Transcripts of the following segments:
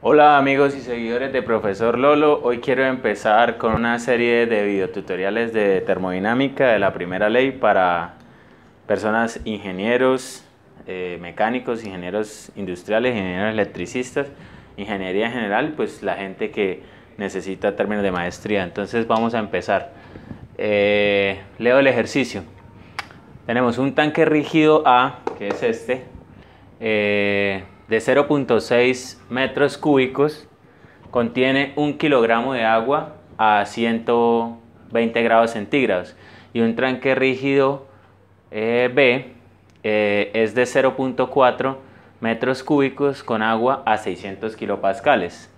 Hola amigos y seguidores de Profesor Lolo, hoy quiero empezar con una serie de videotutoriales de termodinámica de la primera ley para personas ingenieros, mecánicos, ingenieros industriales, ingenieros electricistas, ingeniería en general, pues la gente que necesita términos de maestría. Entonces vamos a empezar. Leo el ejercicio. Tenemos un tanque rígido A, que es este, de 0.6 metros cúbicos, contiene 1 kilogramo de agua a 120 grados centígrados, y un tanque rígido B es de 0.4 metros cúbicos con agua a 600 kilopascales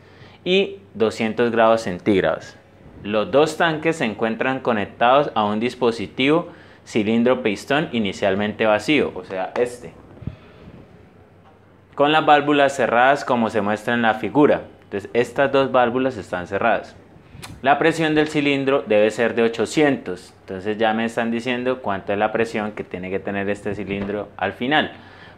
y 200 grados centígrados. Los dos tanques se encuentran conectados a un dispositivo cilindro pistón inicialmente vacío, o sea, con las válvulas cerradas como se muestra en la figura. Entonces estas dos válvulas están cerradas. La presión del cilindro debe ser de 800. Entonces ya me están diciendo cuánto es la presión que tiene que tener este cilindro al final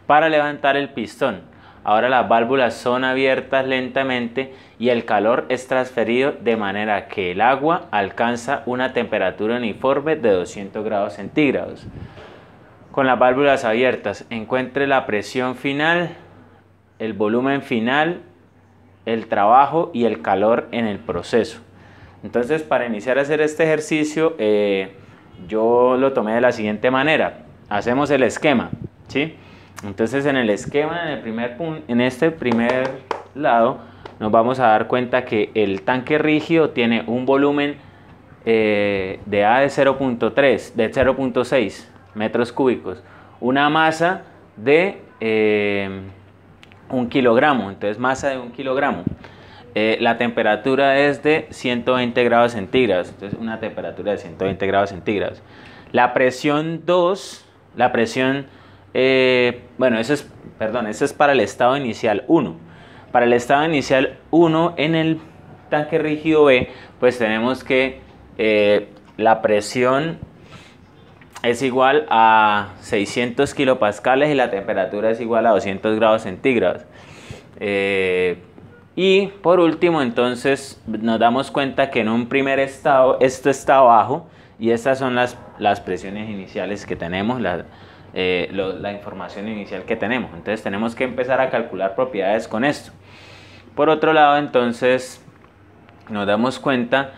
para levantar el pistón. Ahora las válvulas son abiertas lentamente y el calor es transferido de manera que el agua alcanza una temperatura uniforme de 200 grados centígrados. Con las válvulas abiertas, encuentre la presión final, el volumen final, el trabajo y el calor en el proceso. Entonces, para iniciar a hacer este ejercicio, yo lo tomé de la siguiente manera. Hacemos el esquema, ¿sí? Entonces, en el esquema, en este primer lado, nos vamos a dar cuenta que el tanque rígido tiene un volumen de A de 0.6 metros cúbicos, una masa de 1 kilogramo, entonces masa de 1 kilogramo. La temperatura es de 120 grados centígrados, entonces una temperatura de 120 grados centígrados. La presión 2, eso es para el estado inicial 1. Para el estado inicial 1 en el tanque rígido B, pues tenemos que la presión es igual a 600 kilopascales y la temperatura es igual a 200 grados centígrados. Y por último, entonces nos damos cuenta que en un primer estado esto está abajo y estas son las presiones iniciales que tenemos, la información inicial que tenemos. Entonces tenemos que empezar a calcular propiedades con esto. Por otro lado, entonces nos damos cuenta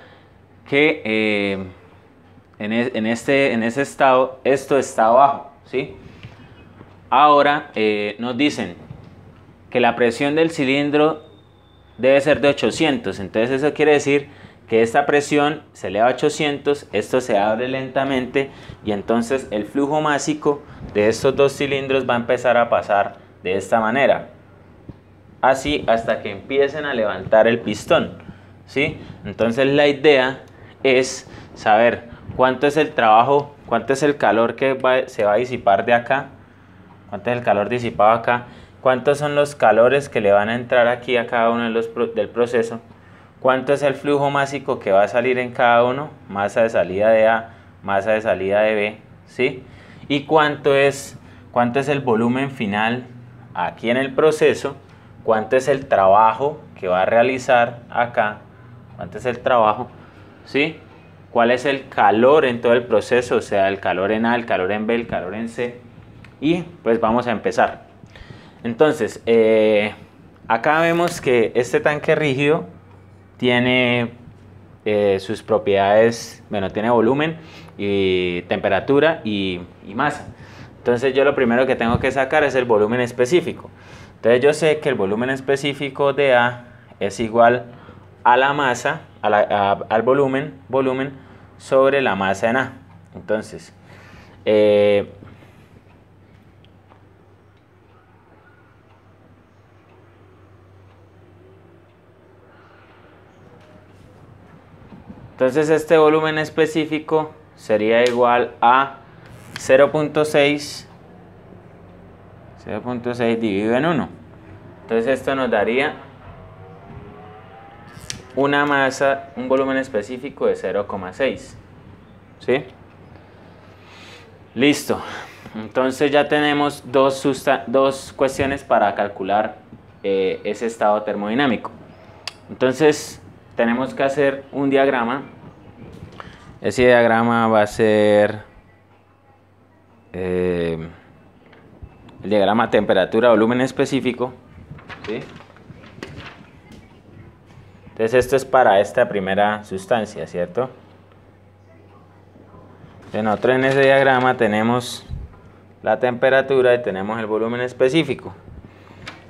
que en ese estado esto está abajo, ¿sí? Ahora nos dicen que la presión del cilindro debe ser de 800, entonces eso quiere decir que esta presión se eleva a 800, esto se abre lentamente y entonces el flujo másico de estos dos cilindros va a empezar a pasar de esta manera, así hasta que empiecen a levantar el pistón, ¿sí? Entonces la idea es saber cuánto es el trabajo, cuánto es el calor que se va a disipar de acá, cuánto es el calor disipado acá, cuántos son los calores que le van a entrar aquí a cada uno del proceso, cuánto es el flujo másico que va a salir en cada uno, masa de salida de A, masa de salida de B, ¿sí? Y cuánto es el volumen final aquí en el proceso, cuánto es el trabajo que va a realizar acá, cuánto es el trabajo, ¿sí? Cuál es el calor en todo el proceso, o sea, el calor en A, el calor en B, el calor en C. Y pues vamos a empezar. Entonces, acá vemos que este tanque rígido tiene sus propiedades, bueno, tiene volumen y temperatura y masa. Entonces yo lo primero que tengo que sacar es el volumen específico. Entonces yo sé que el volumen específico de A es igual a la masa, al volumen sobre la masa en A. Entonces, este volumen específico sería igual a 0.6 dividido en 1. Entonces esto nos daría una masa, un volumen específico de 0,6, ¿sí? Listo. Entonces ya tenemos dos cuestiones para calcular ese estado termodinámico. Entonces tenemos que hacer un diagrama. Ese diagrama va a ser el diagrama temperatura volumen específico, ¿sí? Entonces esto es para esta primera sustancia, ¿cierto? Entonces nosotros en ese diagrama tenemos la temperatura y tenemos el volumen específico,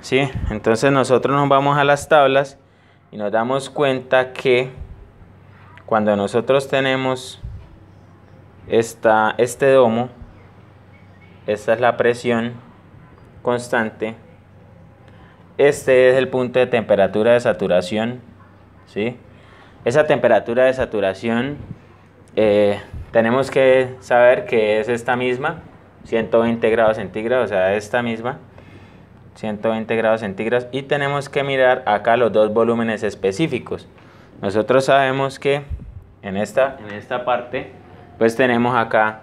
¿sí? Entonces nosotros nos vamos a las tablas y nos damos cuenta que cuando nosotros tenemos este domo, esta es la presión constante, este es el punto de temperatura de saturación, ¿sí? Esa temperatura de saturación tenemos que saber que es esta misma, 120 grados centígrados, o sea, esta misma, 120 grados centígrados, y tenemos que mirar acá los dos volúmenes específicos. Nosotros sabemos que en esta parte, pues tenemos acá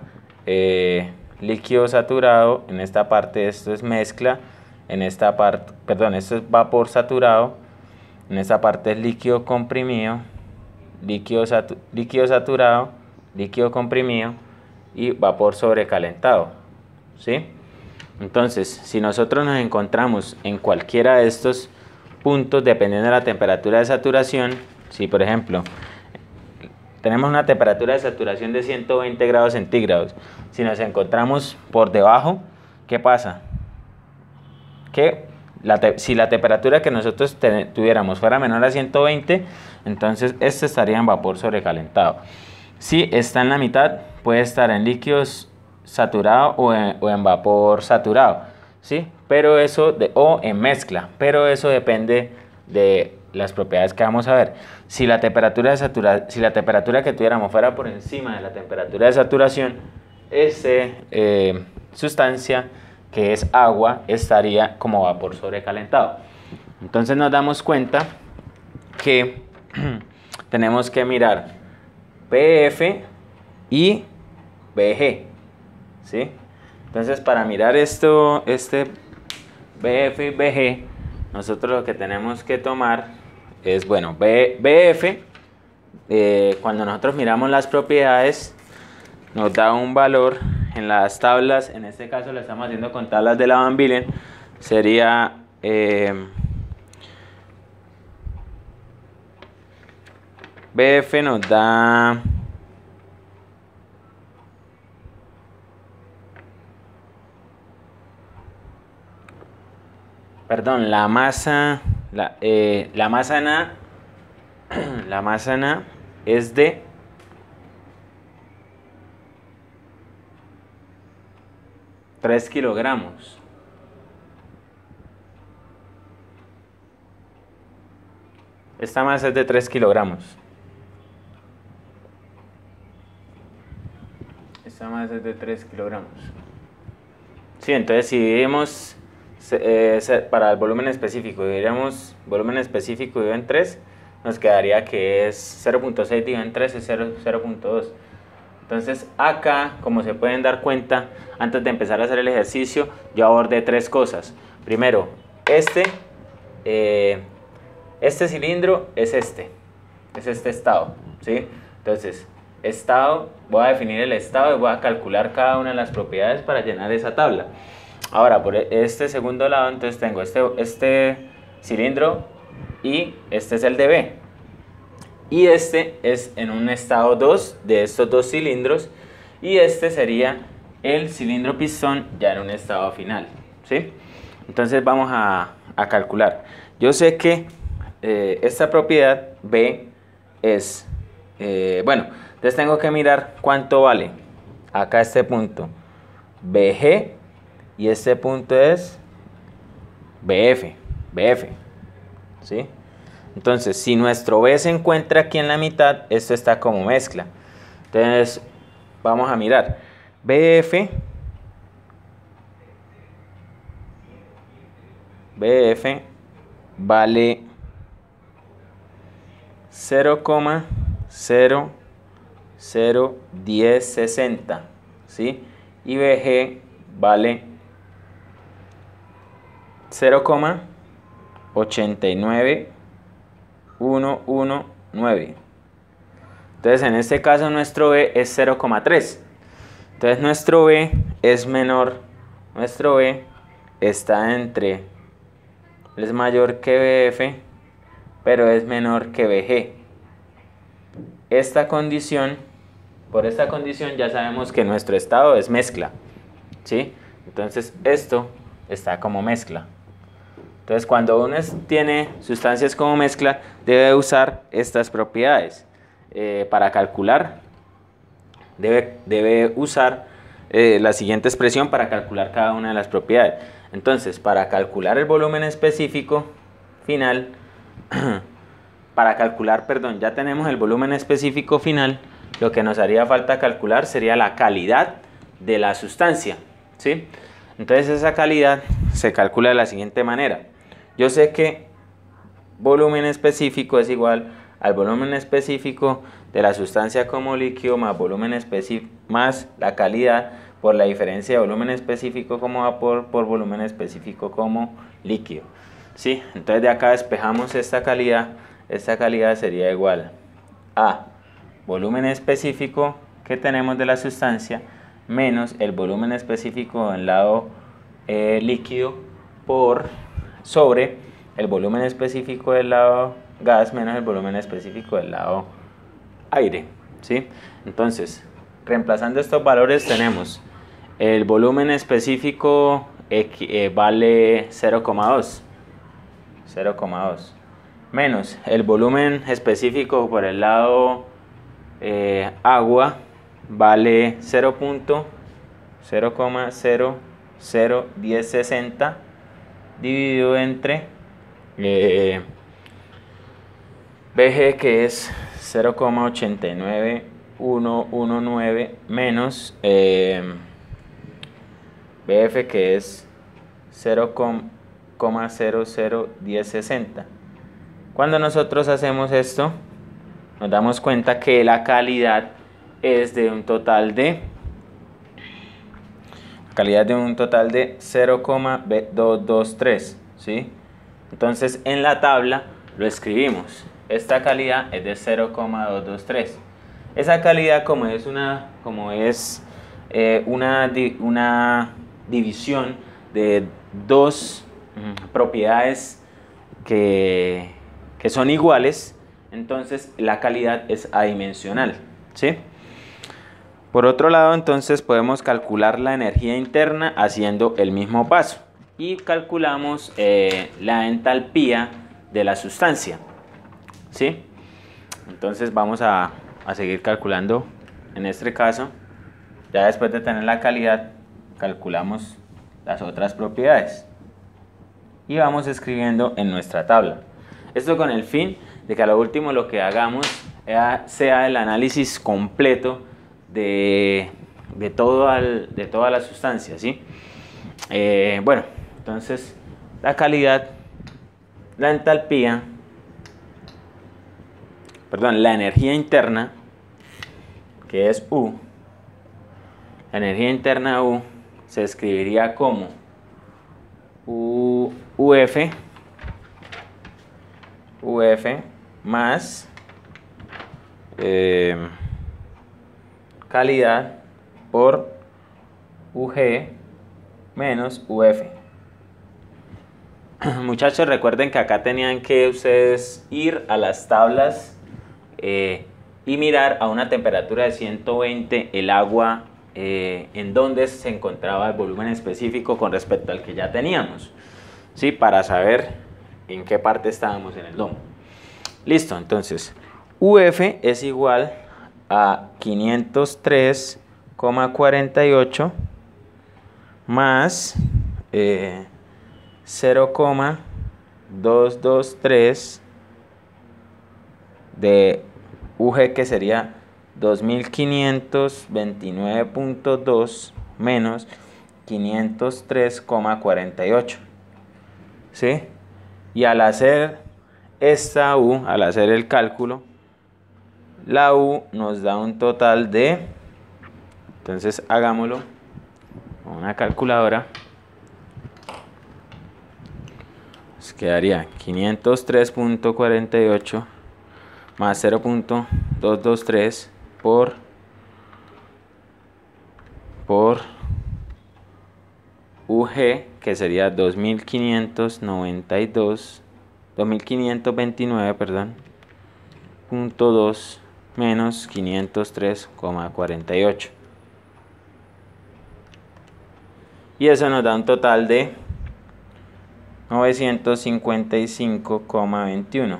líquido saturado, en esta parte esto es mezcla, en esta parte, perdón, esto es vapor saturado, en esta parte es líquido comprimido, líquido saturado, líquido comprimido y vapor sobrecalentado, ¿sí? Entonces, si nosotros nos encontramos en cualquiera de estos puntos, dependiendo de la temperatura de saturación, si por ejemplo tenemos una temperatura de saturación de 120 grados centígrados, si nos encontramos por debajo, ¿qué pasa? Que si la temperatura que nosotros tuviéramos fuera menor a 120, entonces este estaría en vapor sobrecalentado. Si está en la mitad, puede estar en líquidos saturado o en vapor saturado, ¿sí? Pero eso o en mezcla, pero eso depende de las propiedades que vamos a ver. Si la temperatura que tuviéramos fuera por encima de la temperatura de saturación, esta sustancia que es agua estaría como vapor sobrecalentado. Entonces nos damos cuenta que tenemos que mirar BF y BG, ¿sí? Entonces para mirar esto, BF y BG, nosotros lo que tenemos que tomar es, bueno, BF, cuando nosotros miramos las propiedades, nos da un valor en las tablas, en este caso lo estamos haciendo con tablas de la Van Villen, sería BF nos da la masa Na es de 3 kilogramos. Esta masa es de 3 kilogramos. Esta masa es de 3 kilogramos. Sí, entonces si dividimos para el volumen específico, diríamos volumen específico dividido en 3, nos quedaría que es 0.6 dividido en 3 es 0.2. Entonces acá, como se pueden dar cuenta, antes de empezar a hacer el ejercicio, yo abordé tres cosas. Primero, este cilindro es este estado, ¿sí? Entonces, estado, voy a definir el estado y voy a calcular cada una de las propiedades para llenar esa tabla. Ahora, por este segundo lado, entonces tengo este cilindro y este es el de B. Y este es en un estado 2 de estos dos cilindros y este sería el cilindro pistón ya en un estado final, ¿sí? Entonces vamos a calcular. Yo sé que esta propiedad B es, bueno, entonces tengo que mirar cuánto vale acá este punto BG y este punto es BF, ¿sí? Entonces, si nuestro B se encuentra aquí en la mitad, esto está como mezcla. Entonces, vamos a mirar. BF vale 0,001060, ¿sí? Y BG vale 0,001060. 0,89119. Entonces en este caso nuestro B es 0,3. Entonces nuestro B es menor, nuestro B está entre, es mayor que BF, pero es menor que BG. Esta condición, por esta condición ya sabemos que nuestro estado es mezcla, ¿sí? Entonces esto está como mezcla. Entonces cuando uno tiene sustancias como mezcla, debe usar estas propiedades. Para calcular, debe usar la siguiente expresión para calcular cada una de las propiedades. Entonces, para calcular el volumen específico final, ya tenemos el volumen específico final, lo que nos haría falta calcular sería la calidad de la sustancia, ¿sí? Entonces esa calidad se calcula de la siguiente manera. Yo sé que volumen específico es igual al volumen específico de la sustancia como líquido más volumen específico más la calidad por la diferencia de volumen específico como vapor por volumen específico como líquido, ¿sí? Entonces de acá despejamos esta calidad sería igual a volumen específico que tenemos de la sustancia menos el volumen específico del lado líquido por sobre el volumen específico del lado gas menos el volumen específico del lado aire, ¿sí? Entonces, reemplazando estos valores tenemos el volumen específico vale 0,2 menos el volumen específico por el lado agua vale 0,0001060 dividido entre BG que es 0,89119 menos BF que es 0,001060. Cuando nosotros hacemos esto, nos damos cuenta que la calidad es de un total de 0,223, ¿sí? Entonces en la tabla lo escribimos. Esta calidad es de 0,223. Esa calidad como es una división de dos propiedades que son iguales, entonces la calidad es adimensional, ¿sí? Por otro lado, entonces podemos calcular la energía interna haciendo el mismo paso y calculamos la entalpía de la sustancia, ¿sí? Entonces vamos a seguir calculando en este caso. Ya después de tener la calidad, calculamos las otras propiedades y vamos escribiendo en nuestra tabla. Esto con el fin de que a lo último lo que hagamos sea el análisis completo de toda la sustancia, ¿sí? Bueno, entonces la calidad, la entalpía, la energía interna, que es U, la energía interna U se escribiría como UF más calidad por UG menos UF. Muchachos, recuerden que acá tenían que ustedes ir a las tablas y mirar a una temperatura de 120 el agua en donde se encontraba el volumen específico con respecto al que ya teníamos, ¿sí? Para saber en qué parte estábamos en el domo. Listo, entonces UF es igual a 503,48 más 0,223 de UG, que sería 2529.2 menos 503,48, ¿sí? Y al hacer esta U, al hacer el cálculo, la U nos da un total de, entonces hagámoslo con una calculadora, Pues quedaría 503.48 más 0.223 por UG, que sería 2529, perdón, .2 menos 503,48. Y eso nos da un total de 955,21.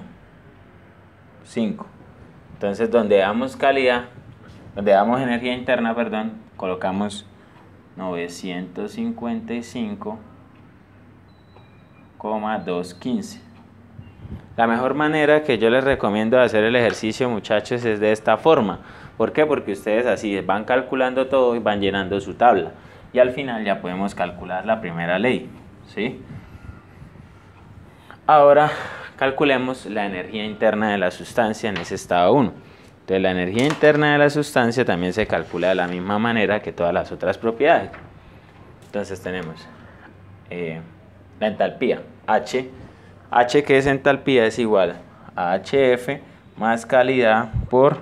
5. Entonces, donde damos calidad, donde damos energía interna, perdón, colocamos 955,215. La mejor manera que yo les recomiendo de hacer el ejercicio, muchachos, es de esta forma. ¿Por qué? Porque ustedes así van calculando todo y van llenando su tabla. Y al final ya podemos calcular la primera ley, ¿sí? Ahora calculemos la energía interna de la sustancia en ese estado 1. Entonces la energía interna de la sustancia también se calcula de la misma manera que todas las otras propiedades. Entonces tenemos la entalpía, H que es entalpía es igual a HF más calidad por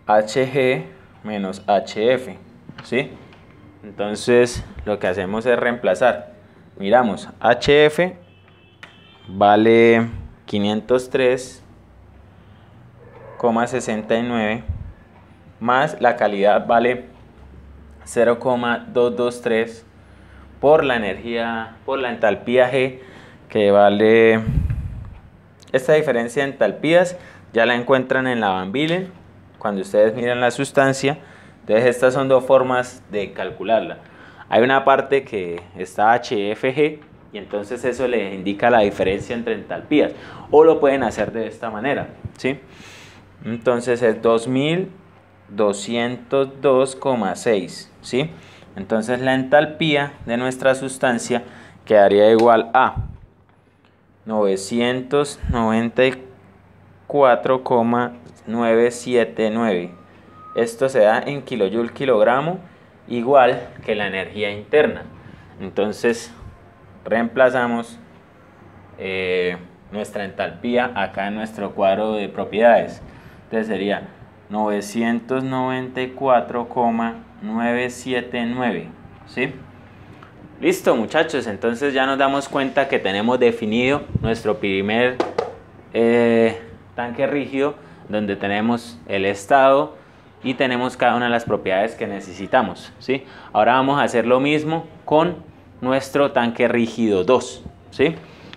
HG menos HF, ¿sí? Entonces lo que hacemos es reemplazar. Miramos, HF vale 503,69 más la calidad vale 0,223 por la energía, por la entalpía G, que vale, esta diferencia de entalpías ya la encuentran en la Van Villen cuando ustedes miran la sustancia. Entonces estas son dos formas de calcularla. Hay una parte que está HFG y entonces eso les indica la diferencia entre entalpías, o lo pueden hacer de esta manera, ¿sí? Entonces es 2202,6, ¿sí? Entonces la entalpía de nuestra sustancia quedaría igual a 994,979. Esto se da en kilojoule kilogramo, igual que la energía interna. Entonces reemplazamos nuestra entalpía acá en nuestro cuadro de propiedades. Entonces sería 994,979, ¿sí? Listo, muchachos, entonces ya nos damos cuenta que tenemos definido nuestro primer tanque rígido, donde tenemos el estado y tenemos cada una de las propiedades que necesitamos, ¿sí? Ahora vamos a hacer lo mismo con nuestro tanque rígido 2, ¿sí?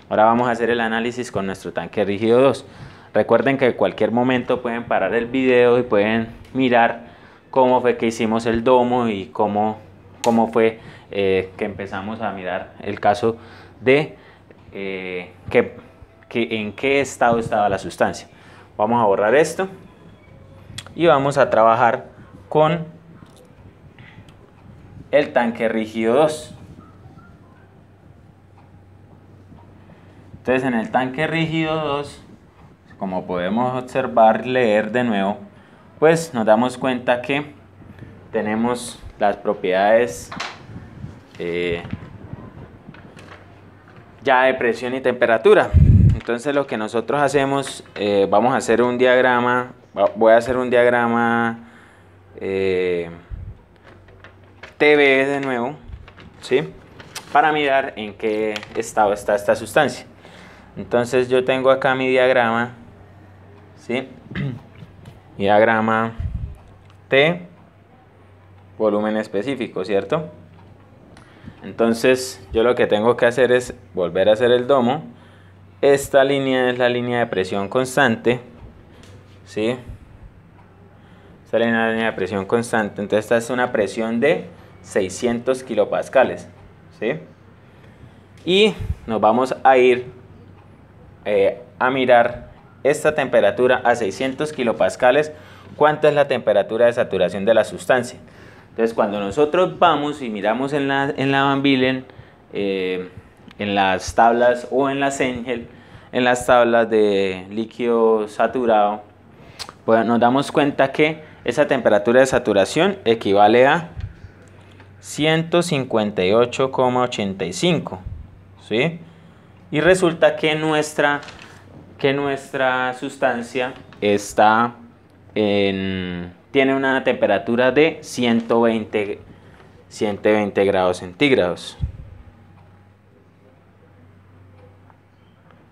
Ahora vamos a hacer el análisis con nuestro tanque rígido 2. Recuerden que en cualquier momento pueden parar el video y pueden mirar cómo fue que hicimos el domo y cómo fue que empezamos a mirar el caso de en qué estado estaba la sustancia. Vamos a borrar esto y vamos a trabajar con el tanque rígido 2. Entonces en el tanque rígido 2, como podemos observar, leer de nuevo, pues nos damos cuenta que tenemos las propiedades ya de presión y temperatura. Entonces lo que nosotros hacemos, vamos a hacer un diagrama, voy a hacer un diagrama TV de nuevo, ¿sí? Para mirar en qué estado está esta sustancia. Entonces yo tengo acá mi diagrama, ¿sí? Diagrama T, volumen específico, ¿cierto? Entonces yo lo que tengo que hacer es volver a hacer el domo. Esta línea es la línea de presión constante, ¿sí? Esta es la línea de presión constante. Entonces esta es una presión de 600 kilopascales, ¿sí? Y nos vamos a ir a mirar esta temperatura a 600 kilopascales. ¿Cuánta es la temperatura de saturación de la sustancia? Entonces cuando nosotros vamos y miramos en la Van Villen, en las tablas o en la Cengel, en las tablas de líquido saturado, pues nos damos cuenta que esa temperatura de saturación equivale a 158,85, ¿sí? ¿sí? Y resulta que nuestra sustancia tiene una temperatura de 120 grados centígrados.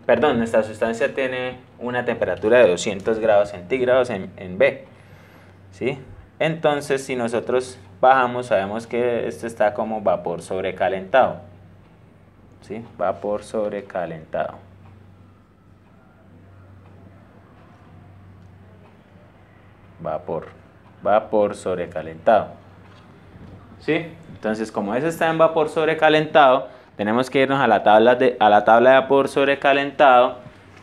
Perdón, nuestra sustancia tiene una temperatura de 200 grados centígrados en B, ¿sí? Entonces, si nosotros bajamos, sabemos que esto está como vapor sobrecalentado, ¿sí? Vapor sobrecalentado. Vapor sobrecalentado, ¿sí? Entonces, como eso está en vapor sobrecalentado, tenemos que irnos a la tabla de vapor sobrecalentado,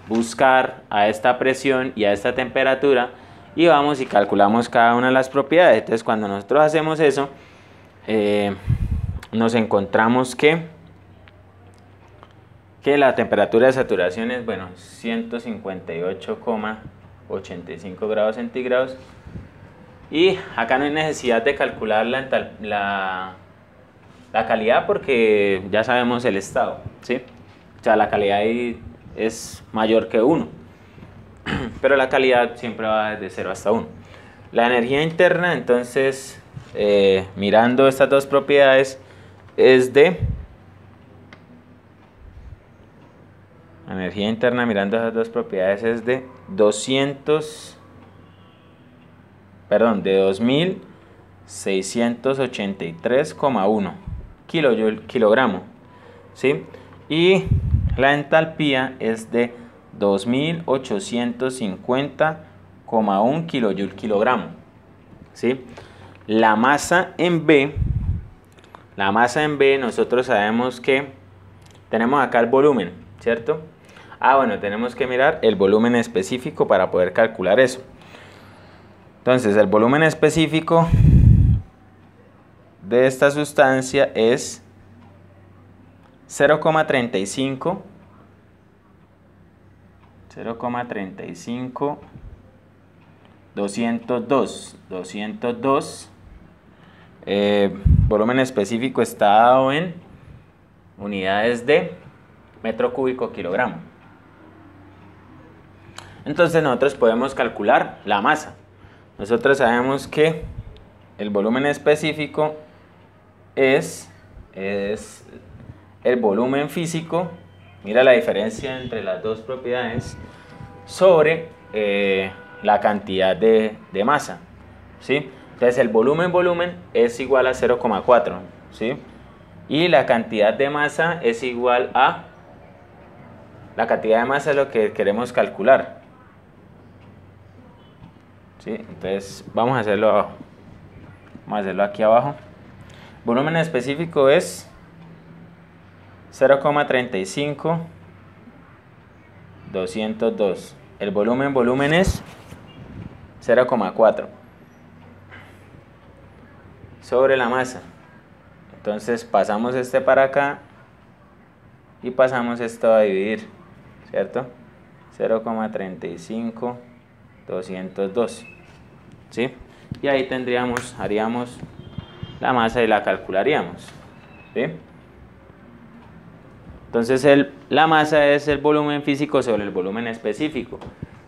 buscar a esta presión y a esta temperatura, y vamos y calculamos cada una de las propiedades. Entonces, cuando nosotros hacemos eso, nos encontramos que la temperatura de saturación es, bueno, 158,85 grados centígrados. Y acá no hay necesidad de calcular la calidad, porque ya sabemos el estado, ¿sí? O sea, la calidad ahí es mayor que 1, pero la calidad siempre va desde 0 hasta 1. La energía interna, entonces, mirando estas dos propiedades, es de... La energía interna mirando esas dos propiedades es de 2683,1 kilogramo, ¿sí? Y la entalpía es de 2850,1 kilogramo, ¿sí? La masa en B, nosotros sabemos que tenemos acá el volumen, ¿cierto? Bueno, tenemos que mirar el volumen específico para poder calcular eso. Entonces, el volumen específico de esta sustancia es 0,35 202. Volumen específico está dado en unidades de metro cúbico kilogramo. Entonces nosotros podemos calcular la masa. Nosotros sabemos que el volumen específico es el volumen físico, mira la diferencia entre las dos propiedades, sobre la cantidad de masa, ¿sí? Entonces el volumen es igual a 0,4, ¿sí? Y la cantidad de masa es igual a... La cantidad de masa es lo que queremos calcular, ¿sí? Entonces vamos a hacerlo abajo. Vamos a hacerlo aquí abajo. Volumen específico es 0,35 202. El volumen es 0,4 sobre la masa. Entonces pasamos este para acá y pasamos esto a dividir, ¿cierto? 0,35 202, ¿sí? Y ahí haríamos la masa y la calcularíamos, ¿sí? Entonces la masa es el volumen físico sobre el volumen específico.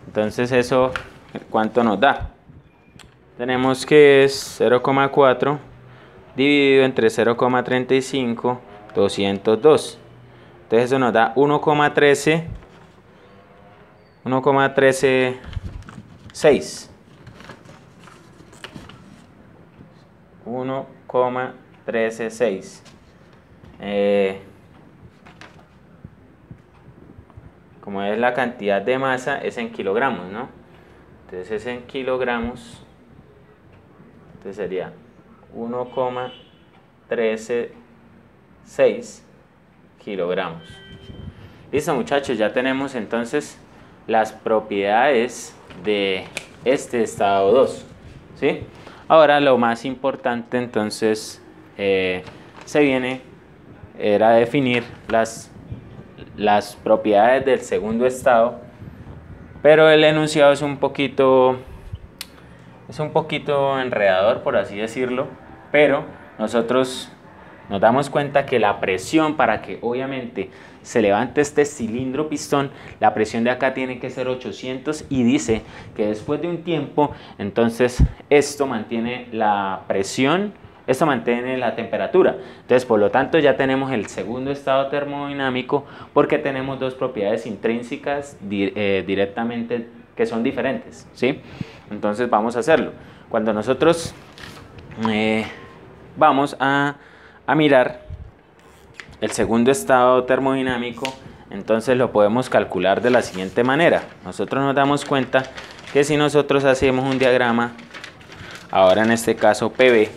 Entonces eso, ¿cuánto nos da? Tenemos que es 0,4 dividido entre 0,35 202. Entonces eso nos da 1,136. 1,136. Como es la cantidad de masa, es en kilogramos, ¿no? Entonces es en kilogramos. Entonces sería 1,136 kilogramos. Listo, muchachos, ya tenemos entonces las propiedades de este estado 2, ¿sí? Ahora lo más importante entonces era definir las propiedades del segundo estado, pero el enunciado es un poquito enredador, por así decirlo, pero nosotros nos damos cuenta que la presión para que obviamente se levante este cilindro pistón, la presión de acá tiene que ser 800 y dice que después de un tiempo, entonces esto mantiene la presión, esto mantiene la temperatura. Entonces, por lo tanto, ya tenemos el segundo estado termodinámico porque tenemos dos propiedades intrínsecas directamente que son diferentes, ¿sí? Entonces, vamos a hacerlo. Cuando nosotros vamos a mirar el segundo estado termodinámico, entonces lo podemos calcular de la siguiente manera. Nosotros nos damos cuenta que si nosotros hacemos un diagrama, ahora en este caso PV,